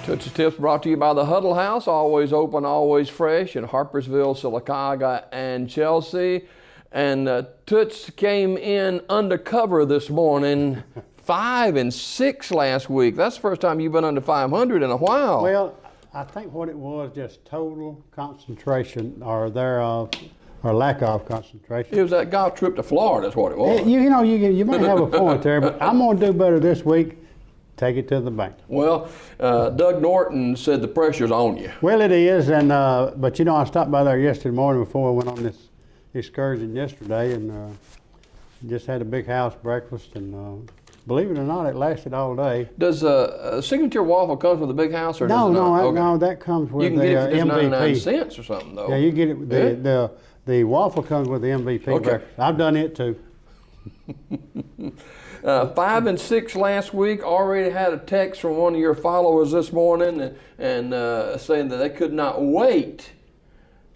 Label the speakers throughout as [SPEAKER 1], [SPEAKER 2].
[SPEAKER 1] Toot's Tips brought to you by the Huddle House, always open, always fresh in Harpersville, Sylacauga, and Chelsea. And Toots came in undercover this morning, 5 and 6 last week. That's the first time you've been under 500 in a while.
[SPEAKER 2] Well, I think what it was, just total concentration or thereof, or lack of concentration.
[SPEAKER 1] It was that golf trip to Florida is what it was.
[SPEAKER 2] You might have a point there, but I'm going to do better this week. Take it to the bank.
[SPEAKER 1] Well, Doug Norton said the pressure's on you.
[SPEAKER 2] Well, it is, and but I stopped by there yesterday morning before I went on this excursion yesterday, and just had a big house breakfast, and believe it or not, it lasted all day.
[SPEAKER 1] Does Signature Waffle comes with a big house, or does it not?
[SPEAKER 2] No, that comes with
[SPEAKER 1] you can
[SPEAKER 2] the
[SPEAKER 1] get it for just
[SPEAKER 2] MVP.
[SPEAKER 1] 99 cents or something, though.
[SPEAKER 2] Yeah, you get it. The waffle comes with the MVP breakfast. I've done it too.
[SPEAKER 1] 5 and 6 last week. Already had a text from one of your followers this morning and saying that they could not wait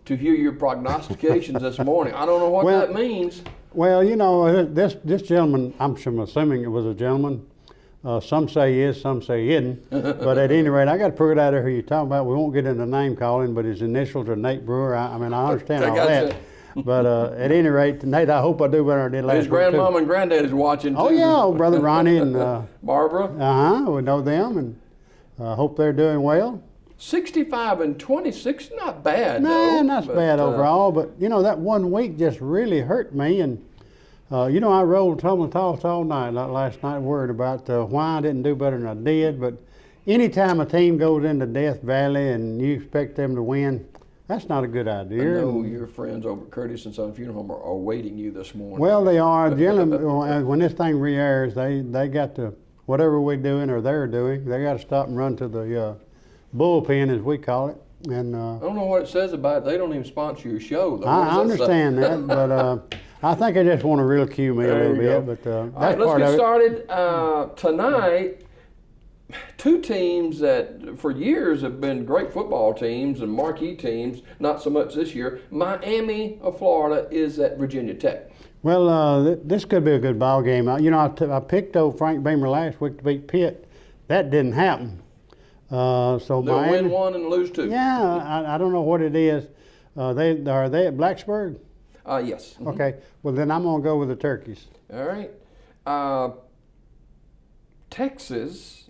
[SPEAKER 1] to hear your prognostications this morning. I don't know what that means.
[SPEAKER 2] Well, this gentleman, I'm assuming it was a gentleman. Some say he is, some say he isn't. But at any rate, I got to figure it out who you're talking about. We won't get into name calling, but his initials are Nate Brewer. I understand all that. But at any rate, Nate, I hope I do better than I did last week.
[SPEAKER 1] His grandmom and granddad is watching too.
[SPEAKER 2] Oh yeah, old brother Ronnie and
[SPEAKER 1] Barbara.
[SPEAKER 2] We know them, and hope they're doing well.
[SPEAKER 1] 65 and 26, not bad.
[SPEAKER 2] Nah, not bad overall. But that 1 week just really hurt me, and I rolled toss all night last night, worried about why I didn't do better than I did. But anytime a team goes into Death Valley and you expect them to win, that's not a good idea.
[SPEAKER 1] I know your friends over at Curtis and Son Funeral Home are awaiting you this morning.
[SPEAKER 2] Well, they are. Generally, when this thing re-airs, they got to, whatever we're doing or they're doing, they got to stop and run to the bullpen, as we call it. And
[SPEAKER 1] I don't know what it says about it. They don't even sponsor your show, though.
[SPEAKER 2] I understand that, but I think they just want to ridicule me a little bit. But that's
[SPEAKER 1] all right, let's get
[SPEAKER 2] started.
[SPEAKER 1] Tonight, two teams that for years have been great football teams and marquee teams, not so much this year. Miami of Florida is at Virginia Tech.
[SPEAKER 2] Well, this could be a good ball game. I picked old Frank Beamer last week to beat Pitt. That didn't happen. So
[SPEAKER 1] they'll
[SPEAKER 2] Miami,
[SPEAKER 1] win 1 and lose 2.
[SPEAKER 2] Yeah, I don't know what it is. Are they at Blacksburg?
[SPEAKER 1] Yes.
[SPEAKER 2] Mm-hmm. Okay. Well, then I'm going to go with the Turkeys.
[SPEAKER 1] All right. Texas.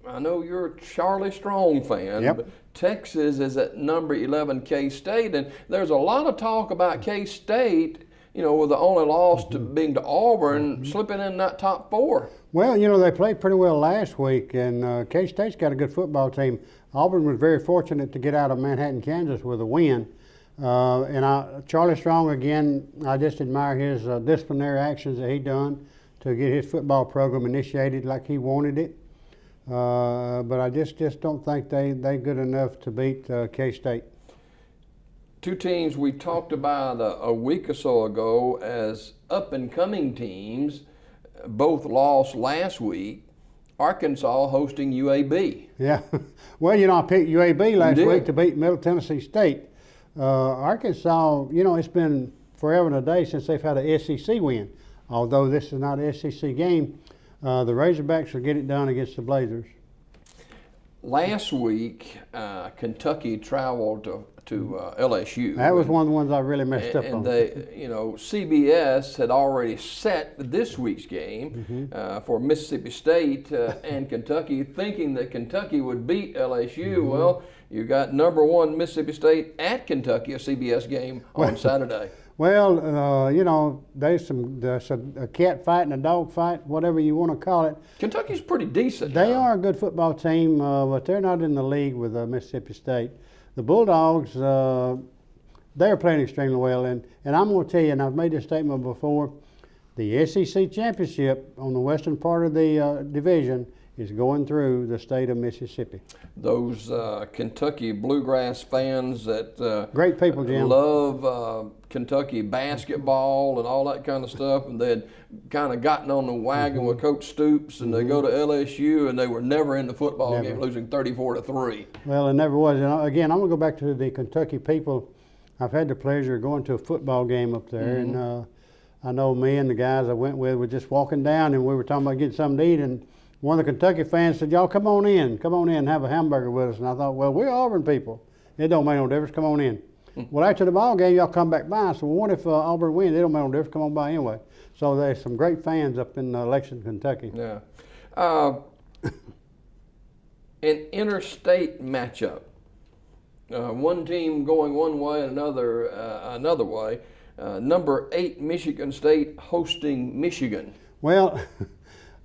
[SPEAKER 1] I know you're a Charlie Strong fan, but Texas is at number 11 K-State, and there's a lot of talk about K-State, with the only loss being to Auburn, slipping in that top 4.
[SPEAKER 2] Well, they played pretty well last week, and K-State's got a good football team. Auburn was very fortunate to get out of Manhattan, Kansas with a win. Charlie Strong, again, I just admire his disciplinary actions that he done to get his football program initiated like he wanted it. But I just don't think they good enough to beat K-State.
[SPEAKER 1] Two teams we talked about a week or so ago as up-and-coming teams, both lost last week. Arkansas hosting UAB.
[SPEAKER 2] Yeah. Well, I picked UAB last week to beat Middle Tennessee State. Arkansas, it's been forever and a day since they've had an SEC win. Although this is not an SEC game, the Razorbacks will get it done against the Blazers.
[SPEAKER 1] Last week, Kentucky traveled to LSU.
[SPEAKER 2] That was one of the ones I really messed up on.
[SPEAKER 1] And CBS had already set this week's game for Mississippi State and Kentucky, thinking that Kentucky would beat LSU. Well, you got number 1 Mississippi State at Kentucky, a CBS game on Saturday.
[SPEAKER 2] Well, there's a cat fight and a dog fight, whatever you want to call it.
[SPEAKER 1] Kentucky's pretty decent.
[SPEAKER 2] They are a good football team, but they're not in the league with Mississippi State. The Bulldogs, they're playing extremely well, and I'm going to tell you, and I've made this statement before, the SEC championship on the western part of the division is going through the state of Mississippi.
[SPEAKER 1] Those Kentucky Bluegrass fans that
[SPEAKER 2] great people, Jim,
[SPEAKER 1] love Kentucky basketball and all that kind of stuff, and they had kind of gotten on the wagon with Coach Stoops, and they go to LSU, and they were never in the football game, losing 34-3.
[SPEAKER 2] Well, it never was. And again, I'm going to go back to the Kentucky people. I've had the pleasure of going to a football game up there, and I know me and the guys I went with were just walking down, and we were talking about getting something to eat, and one of the Kentucky fans said, "Y'all come on in and have a hamburger with us." And I thought, well, we're Auburn people. It don't make no difference. Come on in. Well, after the ball game, y'all come back by. So what if Auburn wins? It don't make no difference. Come on by anyway. So there's some great fans up in Lexington, Kentucky.
[SPEAKER 1] Yeah. An interstate matchup. One team going one way and another way. Number 8 Michigan State hosting Michigan.
[SPEAKER 2] Well,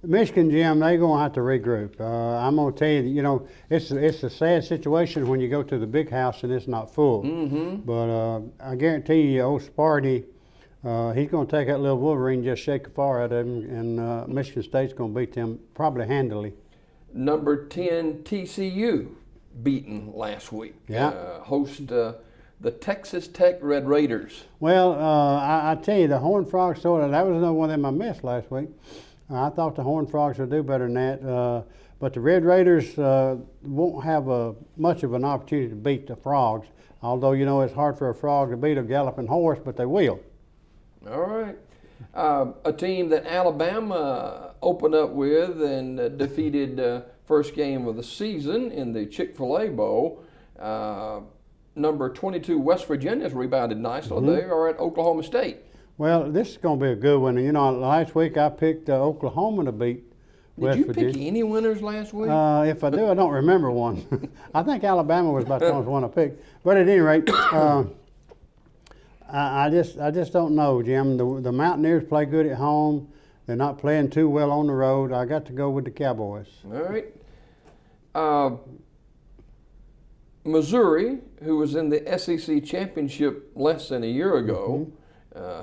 [SPEAKER 2] Michigan, Jim, they're going to have to regroup. I'm going to tell you, it's a sad situation when you go to the big house and it's not full.
[SPEAKER 1] Mm-hmm.
[SPEAKER 2] But I guarantee you, old Sparty, he's going to take that little Wolverine and just shake the fire out of him, and Michigan State's going to beat them probably handily.
[SPEAKER 1] Number 10 TCU beaten last week.
[SPEAKER 2] Yeah.
[SPEAKER 1] Host the Texas Tech Red Raiders.
[SPEAKER 2] Well, I tell you, the Horned Frogs, that was another one of them I missed last week. I thought the Horned Frogs would do better than that. But the Red Raiders won't have much of an opportunity to beat the Frogs. Although, it's hard for a frog to beat a galloping horse, but they will.
[SPEAKER 1] All right. A team that Alabama opened up with and defeated first game of the season in the Chick-fil-A Bowl. Number 22 West Virginia's rebounded nicely. Mm-hmm. They are at Oklahoma State.
[SPEAKER 2] Well, this is going to be a good one. Last week I picked Oklahoma to beat West Virginia.
[SPEAKER 1] Did you pick any winners last week?
[SPEAKER 2] If I do, I don't remember one. I think Alabama was about the only one I picked. But at any rate, I just don't know, Jim. The Mountaineers play good at home. They're not playing too well on the road. I got to go with the Cowboys.
[SPEAKER 1] All right. Missouri, who was in the SEC championship less than a year ago,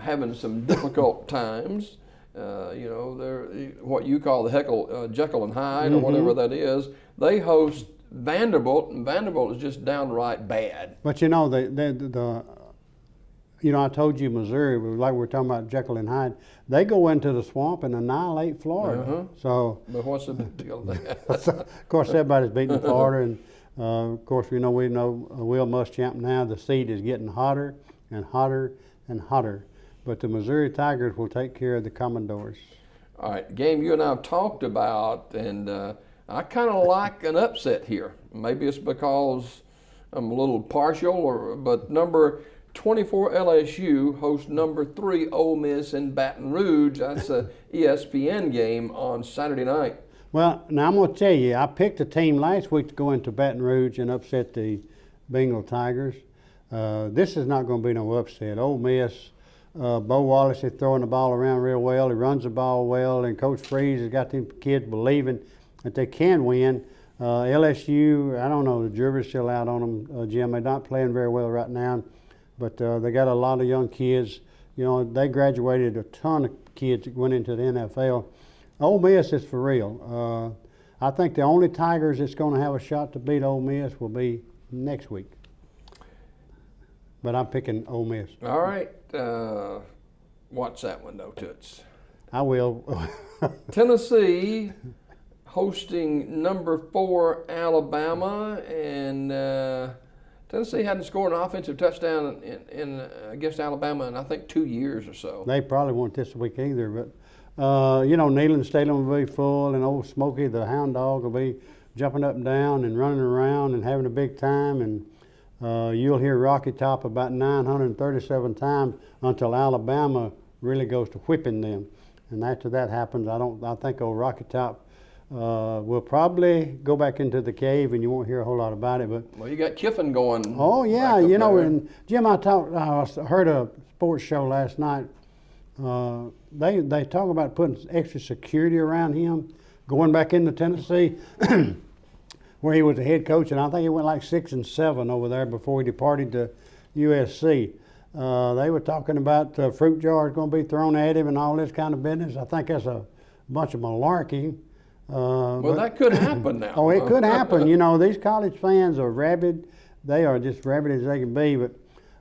[SPEAKER 1] having some difficult times. They're what you call the Jekyll and Hyde, or whatever that is. They host Vanderbilt, and Vanderbilt is just downright bad.
[SPEAKER 2] But I told you Missouri, like we're talking about Jekyll and Hyde, they go into the swamp and annihilate Florida. So,
[SPEAKER 1] but what's the big deal there?
[SPEAKER 2] Of course, everybody's beating Florida, and of course, we know WOIL Muschamp now. The seat is getting hotter and hotter and hotter. But the Missouri Tigers will take care of the Commodores.
[SPEAKER 1] All right, game you and I have talked about, and I kind of like an upset here. Maybe it's because I'm a little partial, but number 24 LSU hosts number 3 Ole Miss in Baton Rouge. That's a ESPN game on Saturday night.
[SPEAKER 2] Well, now I'm going to tell you, I picked a team last week to go into Baton Rouge and upset the Bengal Tigers. This is not going to be no upset. Ole Miss, Bo Wallace is throwing the ball around real well. He runs the ball well, and Coach Freeze has got them kids believing that they can win. LSU, I don't know, the jury's still out on them, Jim. They're not playing very well right now, but they got a lot of young kids. They graduated a ton of kids that went into the NFL. Ole Miss is for real. I think the only Tigers that's going to have a shot to beat Ole Miss will be next week. But I'm picking Ole Miss.
[SPEAKER 1] All right. Watch that one, though, Toots.
[SPEAKER 2] I will.
[SPEAKER 1] Tennessee hosting number 4 Alabama, and Tennessee hadn't scored an offensive touchdown against Alabama in, I think, 2 years or so.
[SPEAKER 2] They probably won't this week either, but Neyland Stadium will be full, and old Smokey, the hound dog, will be jumping up and down and running around and having a big time. And you'll hear Rocky Top about 937 times until Alabama really goes to whipping them. And after that happens, I think old Rocky Top will probably go back into the cave, and you won't hear a whole lot about it. But
[SPEAKER 1] well, you got Kiffin going.
[SPEAKER 2] Oh yeah, and Jim, I heard a sports show last night. They talk about putting extra security around him, going back into Tennessee, where he was the head coach, and I think he went like 6-7 over there before he departed to USC. They were talking about fruit jars going to be thrown at him and all this kind of business. I think that's a bunch of malarkey.
[SPEAKER 1] Well, that could happen now.
[SPEAKER 2] Oh, it could happen. These college fans are rabid. They are just rabid as they can be. But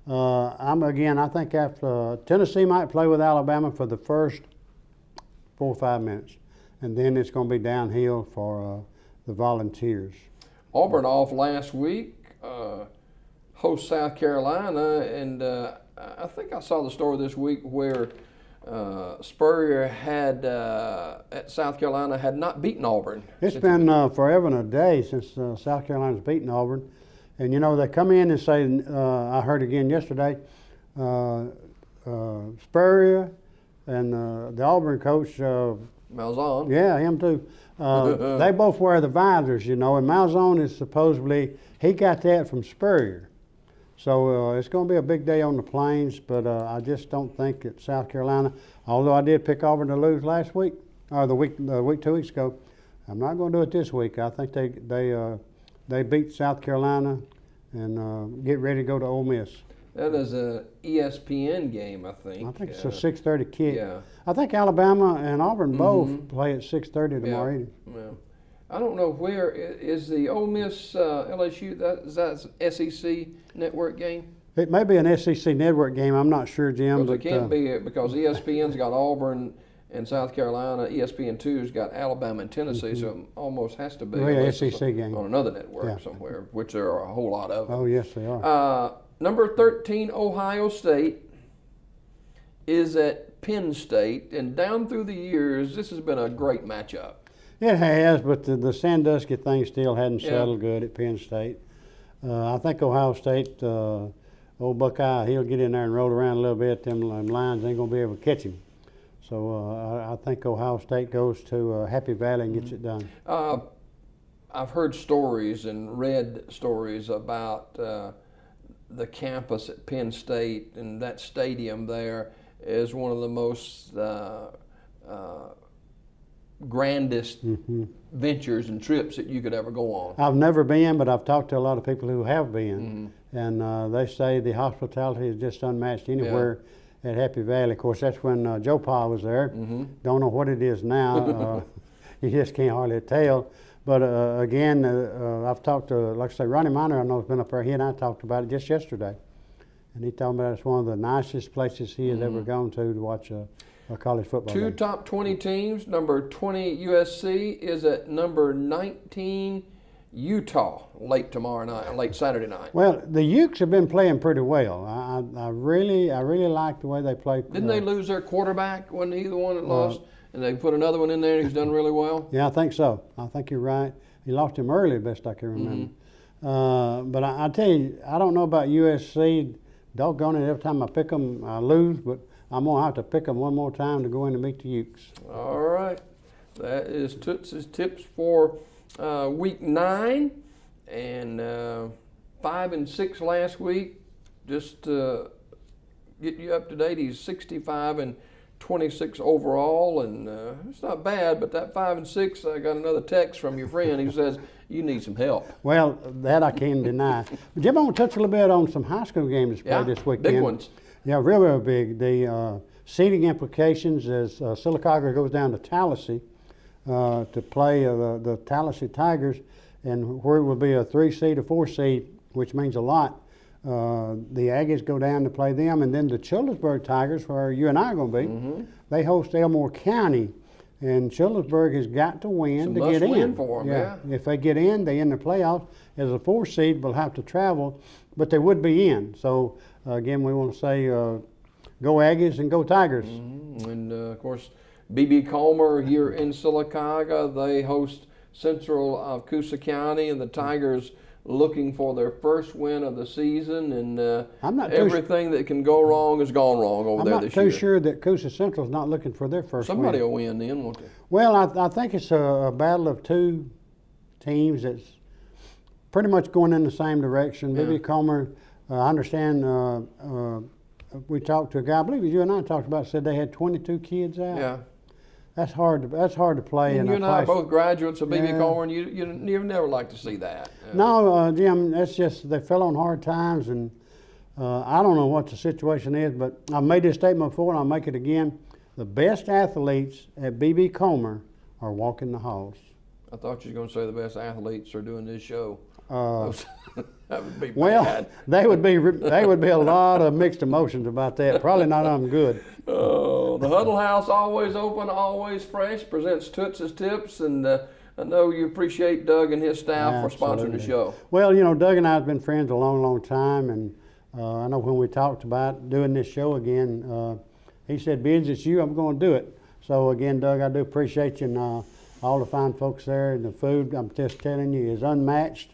[SPEAKER 2] I think after Tennessee might play with Alabama for the first 4 or 5 minutes, and then it's going to be downhill for the Volunteers.
[SPEAKER 1] Auburn off last week, host South Carolina, and I think I saw the story this week where Spurrier had at South Carolina had not beaten Auburn.
[SPEAKER 2] It's been forever and a day since South Carolina's beaten Auburn. And, you know, they come in and say, I heard again yesterday, Spurrier and the Auburn coach,
[SPEAKER 1] Malzahn.
[SPEAKER 2] yeah, him too. They both wear the visors, you know, and Malzahn is supposedly, he got that from Spurrier. So it's going to be a big day on the Plains, but I just don't think that South Carolina, although I did pick Auburn to lose last week, or the week 2 weeks ago, I'm not going to do it this week. I think they beat South Carolina and get ready to go to Ole Miss.
[SPEAKER 1] That is an ESPN game, I think.
[SPEAKER 2] I think it's a 6:30 kick.
[SPEAKER 1] Yeah.
[SPEAKER 2] I think Alabama and Auburn both play at 6:30 tomorrow evening.
[SPEAKER 1] Yeah. I don't know where is the Ole Miss LSU. Is that SEC network game?
[SPEAKER 2] It may be an SEC network game. I'm not sure, Jim.
[SPEAKER 1] Because it can't be because ESPN's got Auburn and South Carolina. ESPN2's got Alabama and Tennessee, so it almost has to be
[SPEAKER 2] a SEC game
[SPEAKER 1] on another network somewhere, which there are a whole lot of them.
[SPEAKER 2] Oh, yes, they are.
[SPEAKER 1] Number 13, Ohio State, is at Penn State, and down through the years, this has been a great matchup.
[SPEAKER 2] It has, but the Sandusky thing still hadn't settled good at Penn State. I think Ohio State, old Buckeye, he'll get in there and roll around a little bit. Them Lions ain't going to be able to catch him. So I think Ohio State goes to Happy Valley and gets it done.
[SPEAKER 1] I've heard stories and read stories about the campus at Penn State, and that stadium there is one of the most grandest ventures and trips that you could ever go on.
[SPEAKER 2] I've never been, but I've talked to a lot of people who have been, and they say the hospitality is just unmatched anywhere at Happy Valley. Of course, that's when Joe Pa was there. Don't know what it is now. You just can't hardly tell. But again, I've talked to, like I say, Ronnie Miner, I know, has been up there. He and I talked about it just yesterday. And he told me that it's one of the nicest places he has ever gone to watch a college football game.
[SPEAKER 1] Two top 20 teams. Number 20 USC is at number 19 Utah late Saturday night.
[SPEAKER 2] Well, the Utes have been playing pretty well. I really like the way they play.
[SPEAKER 1] Didn't they lose their quarterback? Wasn't he the one that lost? And they put another one in there and he's done really well?
[SPEAKER 2] Yeah, I think so. I think you're right. He lost him early, best I can remember. But I tell you, I don't know about USC. Doggone it, every time I pick them, I lose. But I'm going to have to pick them one more time to go in and meet the Utes.
[SPEAKER 1] All right. That is Toots' tips for week 9. And 5 and 6 last week. Just to get you up to date, he's 65 and 26 overall, and it's not bad, but that 5 and 6, I got another text from your friend who says you need some help.
[SPEAKER 2] Well, that I can't deny. Jim, I want to touch a little bit on some high school games played this weekend.
[SPEAKER 1] Big ones.
[SPEAKER 2] Yeah, real big. The seeding implications as Sylacauga goes down to Tallahassee to play the Tallahassee Tigers, and where it will be a 3 seed, a 4 seed, which means a lot. The Aggies go down to play them, and then the Childersburg Tigers, where you and I are going to be, they host Elmore County, and Childersburg has got to win to get in.
[SPEAKER 1] Win for them, yeah.
[SPEAKER 2] If they get in, they in the playoffs. As a 4 seed, will have to travel, but they would be in. So again, we want to say go Aggies and go Tigers.
[SPEAKER 1] And of course, B.B. Comer here in Sylacauga, they host Central of Coosa County, and the Tigers looking for their first win of the season, and everything that can go wrong has gone wrong over there this year.
[SPEAKER 2] I'm not too sure that Coosa Central's not looking for their first win.
[SPEAKER 1] Somebody will win then, won't they?
[SPEAKER 2] Well, I think it's a battle of 2 teams that's pretty much going in the same direction. B.B. Comer, I understand, we talked to a guy, I believe you and I talked about, said they had 22 kids out.
[SPEAKER 1] Yeah.
[SPEAKER 2] That's hard to play in a
[SPEAKER 1] you and I are
[SPEAKER 2] place.
[SPEAKER 1] both graduates of B.B. Comer, and you never like to see that.
[SPEAKER 2] No, Jim, that's just they fell on hard times, and I don't know what the situation is, but I've made this statement before, and I'll make it again. The best athletes at B.B. Comer are walking the halls.
[SPEAKER 1] I thought you were going to say the best athletes are doing this show. That would be
[SPEAKER 2] well,
[SPEAKER 1] bad.
[SPEAKER 2] they would be a lot of mixed emotions about that. Probably not them good.
[SPEAKER 1] Oh, the Huddle House, always open, always fresh, presents Toots' Tips, and I know you appreciate Doug and his staff for sponsoring the show.
[SPEAKER 2] Well, you know, Doug and I have been friends a long, long time, and I know when we talked about doing this show again, he said, "Bids, it's you. I'm going to do it." So again, Doug, I do appreciate you and all the fine folks there, and the food. I'm just telling you is unmatched.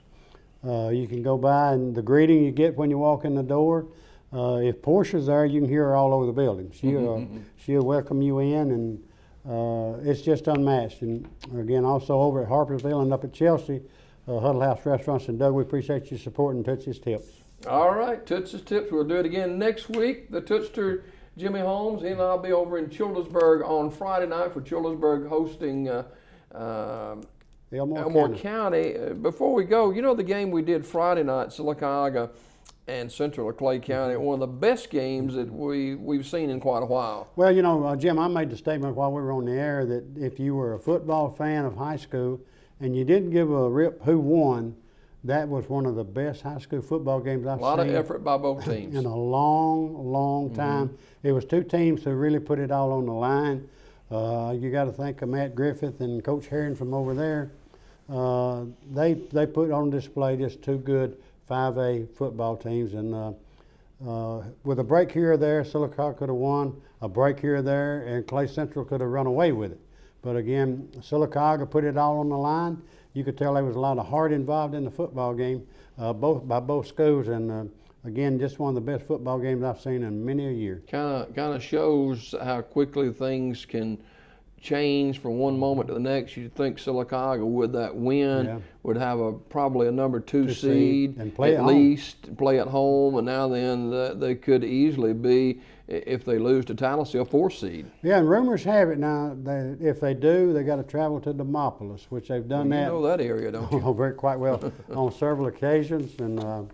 [SPEAKER 2] You can go by, and the greeting you get when you walk in the door. If Portia's there, you can hear her all over the building. She'll welcome you in, and it's just unmatched. And again, also over at Harpersville and up at Chelsea, Huddle House Restaurants. And Doug, we appreciate you supporting Toots's Tips.
[SPEAKER 1] All right, Toots's Tips. We'll do it again next week. The Tootster, Jimmy Holmes, he and I'll be over in Childersburg on Friday night for Childersburg hosting Elmore County. Before we go, you know the game we did Friday night, Sylacauga and Central Clay County, one of the best games that we've seen in quite a while.
[SPEAKER 2] Well, you know, Jim, I made the statement while we were on the air that if you were a football fan of high school and you didn't give a rip who won, that was one of the best high school football games I've seen.
[SPEAKER 1] A lot of effort by both teams.
[SPEAKER 2] In a long, long time. It was two teams who really put it all on the line. You got to think of Matt Griffith and Coach Herring from over there. They put on display just two good 5A football teams, and with a break here or there, Sylacauga could have won. A break here or there, and Clay Central could have run away with it. But again, Sylacauga put it all on the line. You could tell there was a lot of heart involved in the football game, by both schools, and again, just one of the best football games I've seen in many a year.
[SPEAKER 1] Kind of shows how quickly things can change from one moment to the next. You'd think Sylacauga with that win would have probably a number two seed
[SPEAKER 2] and play
[SPEAKER 1] at least, play at home, and now then they could easily be, if they lose to Tallahassee, a 4 seed.
[SPEAKER 2] Yeah, and rumors have it now that if they do, they got to travel to Demopolis, which they've done that.
[SPEAKER 1] You know that area, don't you?
[SPEAKER 2] Very quite well on several occasions, and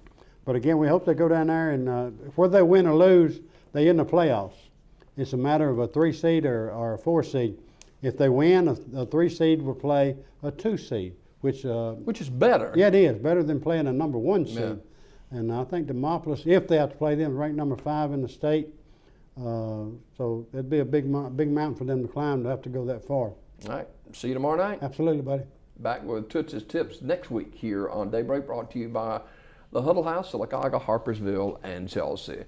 [SPEAKER 2] but again, we hope they go down there and whether they win or lose, they in the playoffs. It's a matter of a 3 seed or a 4 seed. If they win, a 3 seed will play a 2 seed, which
[SPEAKER 1] is better.
[SPEAKER 2] Yeah, it is better than playing a number 1 seed.
[SPEAKER 1] Yeah.
[SPEAKER 2] And I think Demopolis, if they have to play them, ranked number 5 in the state. So it'd be a big mountain for them to climb to have to go that far.
[SPEAKER 1] All right. See you tomorrow night.
[SPEAKER 2] Absolutely, buddy.
[SPEAKER 1] Back with Toots's Tips next week here on Daybreak, brought to you by the Huddle House, Sylacauga, Harpersville, and Chelsea.